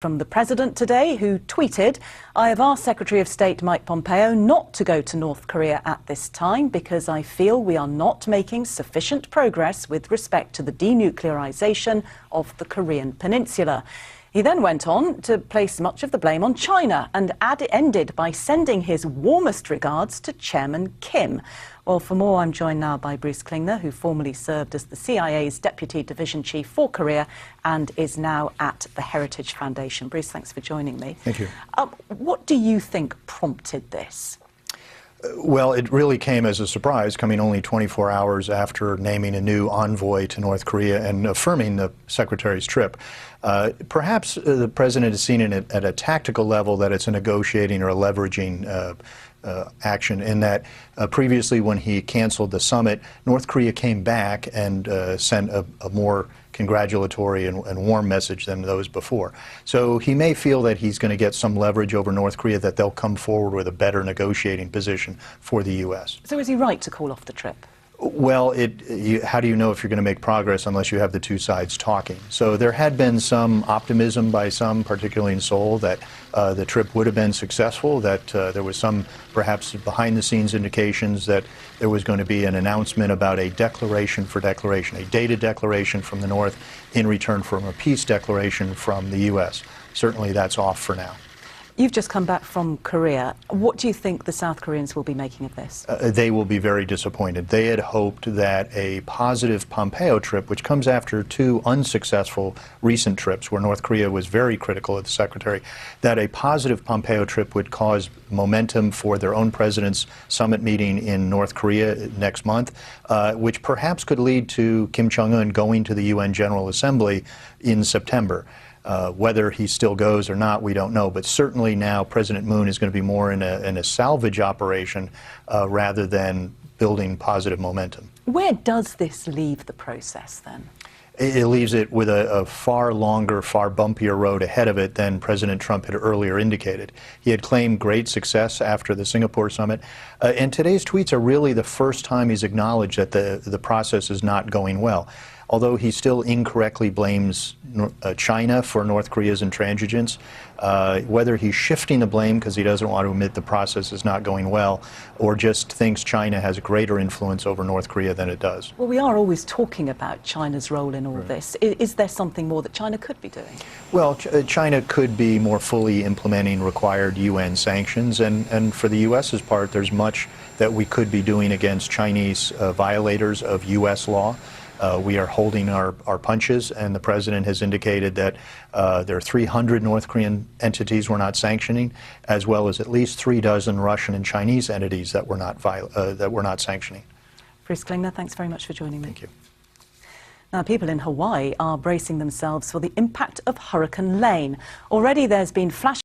From the President today, who tweeted, "I have asked Secretary of State Mike Pompeo not to go to North Korea at this time because I feel we are not making sufficient progress with respect to the denuclearization of the Korean peninsula." He then went on to place much of the blame on China and ended by sending his warmest regards to Chairman Kim. Well, for more, I'm joined now by Bruce Klingner, who formerly served as the CIA's Deputy Division Chief for Korea and is now at the Heritage Foundation. Bruce, thanks for joining me. Thank you. What do you think prompted this? Well, it really came as a surprise, coming only 24 hours after naming a new envoy to North Korea and affirming the Secretary's trip. Perhaps the President has seen it at a tactical level that it's a negotiating or a leveraging action, in that previously when he canceled the summit, North Korea came back and sent a more congratulatory and warm message than those before. So he may feel that he's going to get some leverage over North Korea, that they'll come forward with a better negotiating position for the U.S. So is he right to call off the trip? Well, how do you know if you're going to make progress unless you have the two sides talking? So there had been some optimism by some, particularly in Seoul, that the trip would have been successful, that there was some perhaps behind-the-scenes indications that there was going to be an announcement about a declaration for declaration, a dated declaration from the North in return for a peace declaration from the U.S. Certainly that's off for now. You've just come back from Korea. What do you think the South Koreans will be making of this? They will be very disappointed. They had hoped that a positive Pompeo trip, which comes after two unsuccessful recent trips where North Korea was very critical of the Secretary, that a positive Pompeo trip would cause momentum for their own president's summit meeting in North Korea next month, which perhaps could lead to Kim Jong-un going to the UN General Assembly in September. Whether he still goes or not, we don't know. But certainly now President Moon is going to be more in a salvage operation rather than building positive momentum. Where does this leave the process then? It leaves it with a far longer, far bumpier road ahead of it than President Trump had earlier indicated. He had claimed great success after the Singapore summit, and today's tweets are really the first time he's acknowledged that the process is not going well. Although he still incorrectly blames China for North Korea's intransigence, whether he's shifting the blame because he doesn't want to admit the process is not going well, or just thinks China has a greater influence over North Korea than it does. Well, we are always talking about China's role in all this. Is there something more that China could be doing? Well, China could be more fully implementing required UN sanctions, and for the U.S.'s part, there's much that we could be doing against Chinese violators of U.S. law. We are holding our punches, and the President has indicated that there are 300 North Korean entities we're not sanctioning, as well as at least 36 Russian and Chinese entities that we're not sanctioning. Bruce Klingner, thanks very much for joining me. Thank you. Now, people in Hawaii are bracing themselves for the impact of Hurricane Lane. Already there's been flash